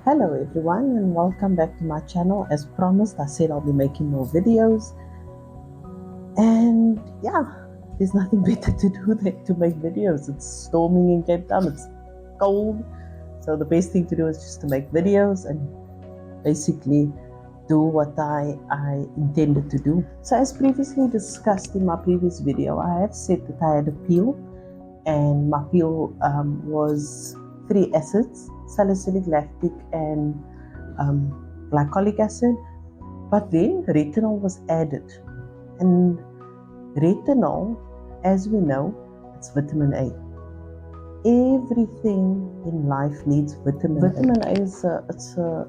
Hello everyone and welcome back to my channel. As promised, I said I'll be making more videos, and yeah, there's nothing better to do than to make videos. It's storming in Cape Town, it's cold, so the best thing to do is just to make videos and basically do what I intended to do. So as previously discussed in my previous video, I have said that I had a peel, and my peel was 3 acids: salicylic, lactic, and glycolic acid. But then retinol was added, and retinol, as we know, it's vitamin A. Everything in life needs vitamin A. Vitamin A is a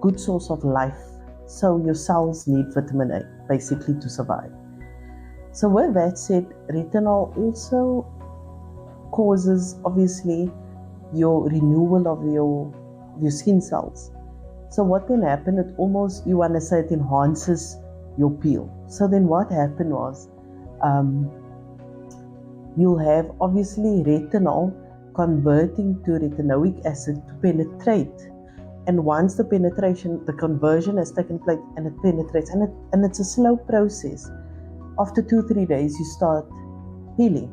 good source of life. So your cells need vitamin A basically to survive. So with that said, retinol also causes obviously your renewal of your skin cells. So what then happened, it almost, you want to say, it enhances your peel. So then what happened was, you'll have obviously retinol converting to retinoic acid to penetrate. And once the conversion has taken place and it penetrates, and it's a slow process. After 2-3 days, you start peeling.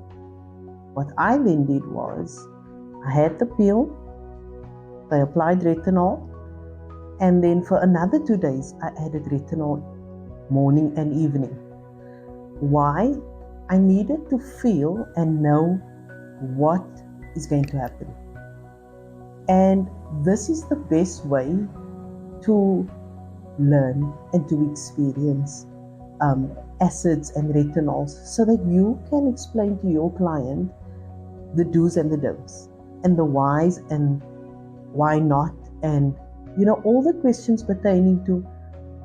What I then did was, I had the peel, I applied retinol, and then for another 2 days, I added retinol morning and evening. Why? I needed to feel and know what is going to happen. And this is the best way to learn and to experience acids and retinols, so that you can explain to your client the do's and the don'ts, and the whys and why not, and all the questions pertaining to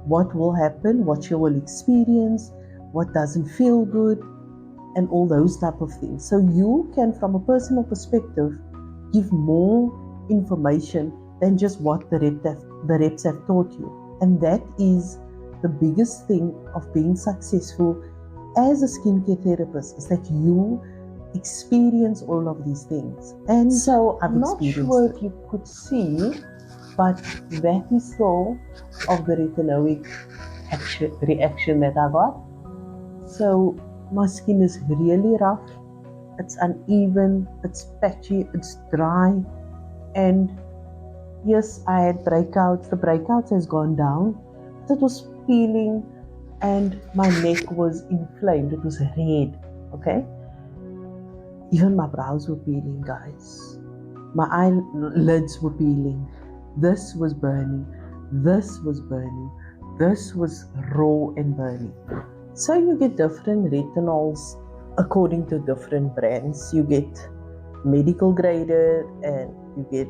what will happen, what you will experience, what doesn't feel good, and all those type of things. So you can, from a personal perspective, give more information than just what the reps have taught you. And that is the biggest thing of being successful as a skincare therapist, is that you experience all of these things. And so I'm not sure if you could see, but that is all of the retinoic reaction that I got. So my skin is really rough, it's uneven, it's patchy, it's dry, and yes, I had breakouts. The breakouts has gone down, but it was peeling and my neck was inflamed, it was red, okay? Even my brows were peeling, guys. My eyelids were peeling. This was burning. This was burning. This was raw and burning. So you get different retinols according to different brands. You get medical graded, and you get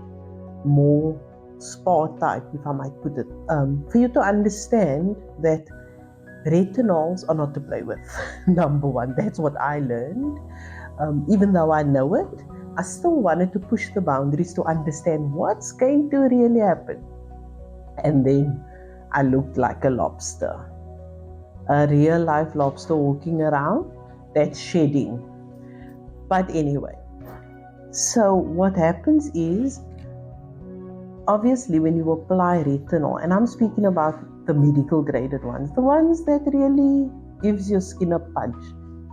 more spa type, if I might put it. For you to understand that retinols are not to play with. Number one, that's what I learned. Even though I know it, I still wanted to push the boundaries to understand what's going to really happen. And then I looked like a lobster, a real life lobster walking around that's shedding. But anyway, so what happens is, obviously when you apply retinol, and I'm speaking about the medical graded ones, the ones that really gives your skin a punch,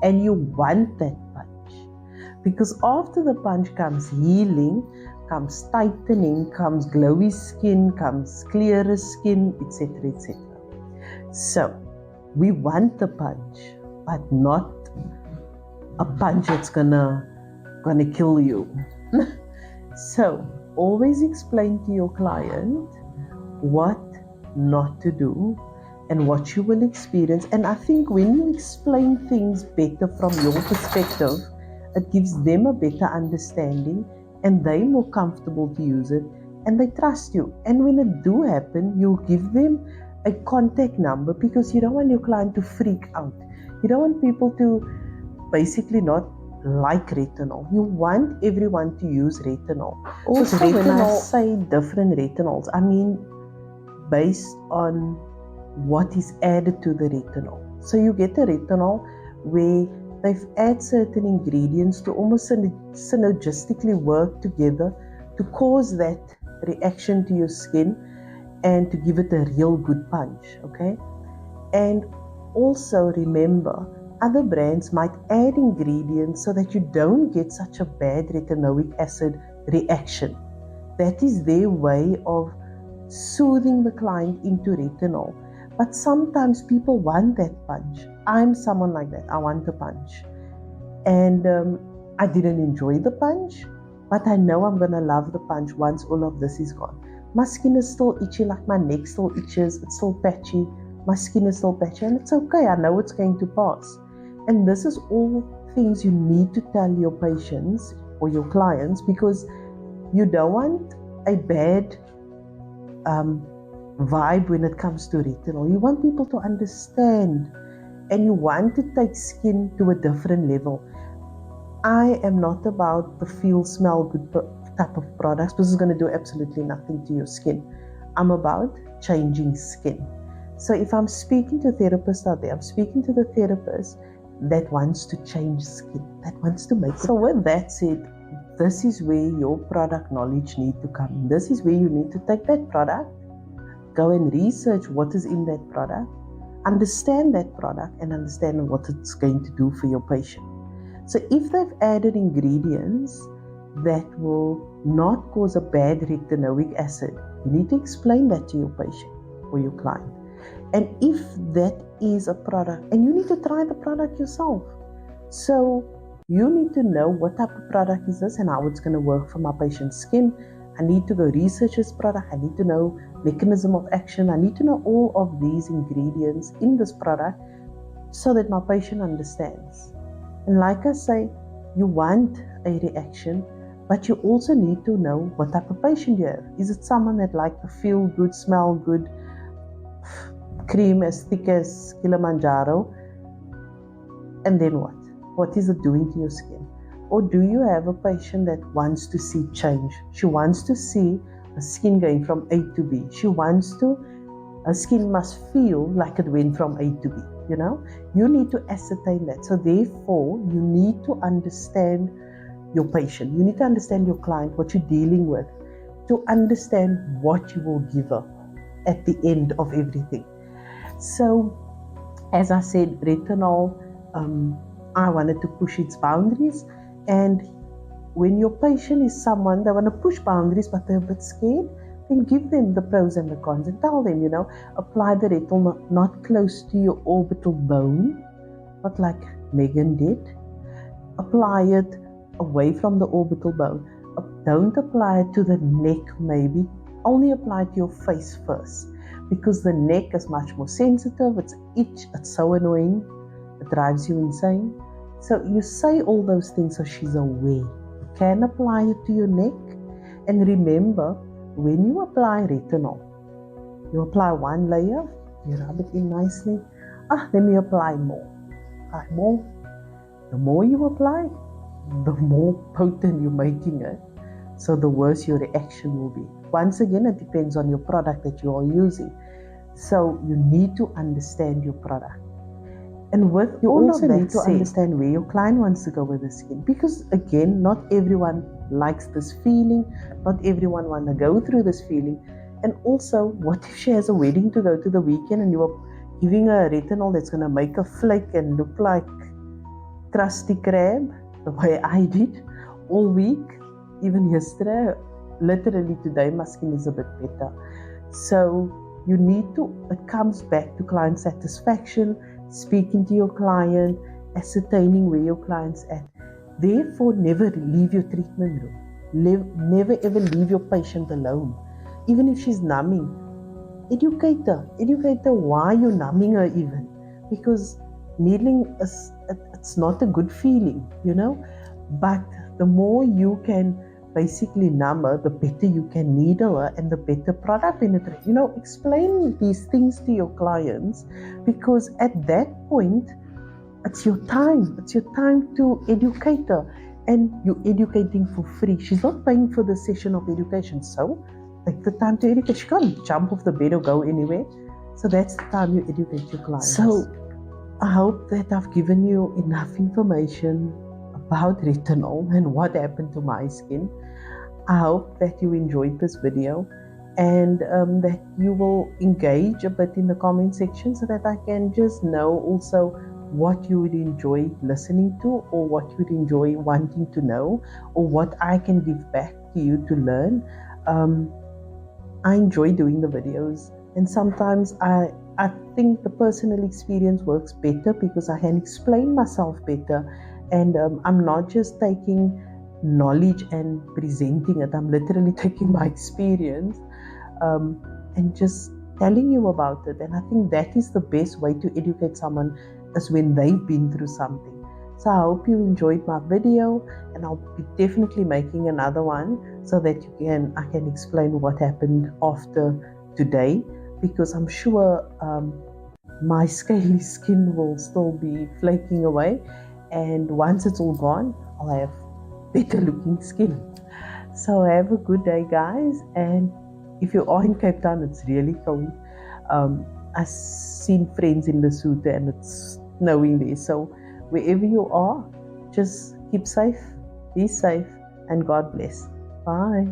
and you want that punch. Because after the punch comes healing, comes tightening, comes glowy skin, comes clearer skin, etc., etc. So we want the punch, but not a punch that's gonna kill you. So always explain to your client what not to do and what you will experience. And I think when you explain things better from your perspective, it gives them a better understanding, and they're more comfortable to use it, and they trust you. And when it do happen, you give them a contact number, because you don't want your client to freak out. You don't want people to basically not like retinol. You want everyone to use retinol. Also, when I say different retinols, I mean based on what is added to the retinol. So you get a retinol where they've added certain ingredients to almost synergistically work together to cause that reaction to your skin and to give it a real good punch, okay? And also remember, other brands might add ingredients so that you don't get such a bad retinoic acid reaction. That is their way of soothing the client into retinol. But sometimes people want that punch. I'm someone like that. I want the punch. And I didn't enjoy the punch, but I know I'm going to love the punch once all of this is gone. My skin is still itchy, like my neck still itches, it's still patchy, my skin is still patchy, and it's okay. I know it's going to pass. And this is all things you need to tell your patients or your clients, because you don't want a bad vibe when it comes to retinol. You want people to understand, and you want to take skin to a different level. I am not about the feel, smell good type of products. This is going to do absolutely nothing to your skin. I'm about changing skin. So if I'm speaking to therapists out there, I'm speaking to the therapist that wants to change skin, that wants to make it. So with that said, this is where your product knowledge needs to come in. This is where you need to take that product, go and research what is in that product, understand that product, and understand what it's going to do for your patient. So if they've added ingredients that will not cause a bad retinoic acid, you need to explain that to your patient or your client. And if that is a product, and you need to try the product yourself. So you need to know what type of product is this and how it's going to work for my patient's skin. I need to go research this product. I need to know mechanism of action. I need to know all of these ingredients in this product so that my patient understands. And like I say, you want a reaction, but you also need to know what type of patient you have. Is it someone that likes to feel good, smell good, cream as thick as Kilimanjaro? And then what? What is it doing to your skin? Or do you have a patient that wants to see change? She wants to see a skin going from A to B. Her skin must feel like it went from A to B. You need to ascertain that. So therefore, you need to understand your patient. You need to understand your client, what you're dealing with, to understand what you will give her at the end of everything. So, as I said, retinol, I wanted to push its boundaries. And when your patient is someone that want to push boundaries but they're a bit scared, then give them the pros and the cons and tell them, apply the retinol not close to your orbital bone, not like Megan did. Apply it away from the orbital bone. Don't apply it to the neck maybe. Only apply it to your face first, because the neck is much more sensitive. It's itch. It's so annoying. It drives you insane. So you say all those things so she's aware. You can apply it to your neck. And remember, when you apply retinol, you apply one layer, you rub it in nicely. Then you apply more. Apply more. The more you apply, the more potent you're making it. So the worse your reaction will be. Once again, it depends on your product that you are using. So you need to understand your product. And you also need to understand where your client wants to go with the skin. Because again, not everyone likes this feeling. Not everyone wants to go through this feeling. And also, what if she has a wedding to go to the weekend and you are giving her a retinol that's going to make her flake and look like crusty crab, the way I did all week, even yesterday. Literally today my skin is a bit better. So it comes back to client satisfaction, speaking to your client, ascertaining where your client's at. Therefore, never leave your treatment room. Never ever leave your patient alone. Even if she's numbing, educate her why you're numbing her even. Because needling it's not a good feeling, but the more you can basically numb her, the better you can needle her and the better product penetrate. Explain these things to your clients, because at that point, it's your time. It's your time to educate her, and you're educating for free. She's not paying for the session of education, so take the time to educate. She can't jump off the bed or go anywhere. So that's the time you educate your clients. So I hope that I've given you enough information about retinol and what happened to my skin. I hope that you enjoyed this video and that you will engage a bit in the comment section so that I can just know also what you would enjoy listening to, or what you would enjoy wanting to know, or what I can give back to you to learn. Um, I enjoy doing the videos, and sometimes I think the personal experience works better because I can explain myself better, and I'm not just taking knowledge and presenting it. I'm literally taking my experience and just telling you about it. And I think that is the best way to educate someone, is when they've been through something. So I hope you enjoyed my video, and I'll be definitely making another one so that I can explain what happened after today, because I'm sure my scaly skin will still be flaking away, and once it's all gone, I'll have better looking skin. So have a good day, guys. And if you are in Cape Town, it's really cold. I've seen friends in Lesotho and it's snowing there. So wherever you are, just keep safe, be safe, and God bless. Bye.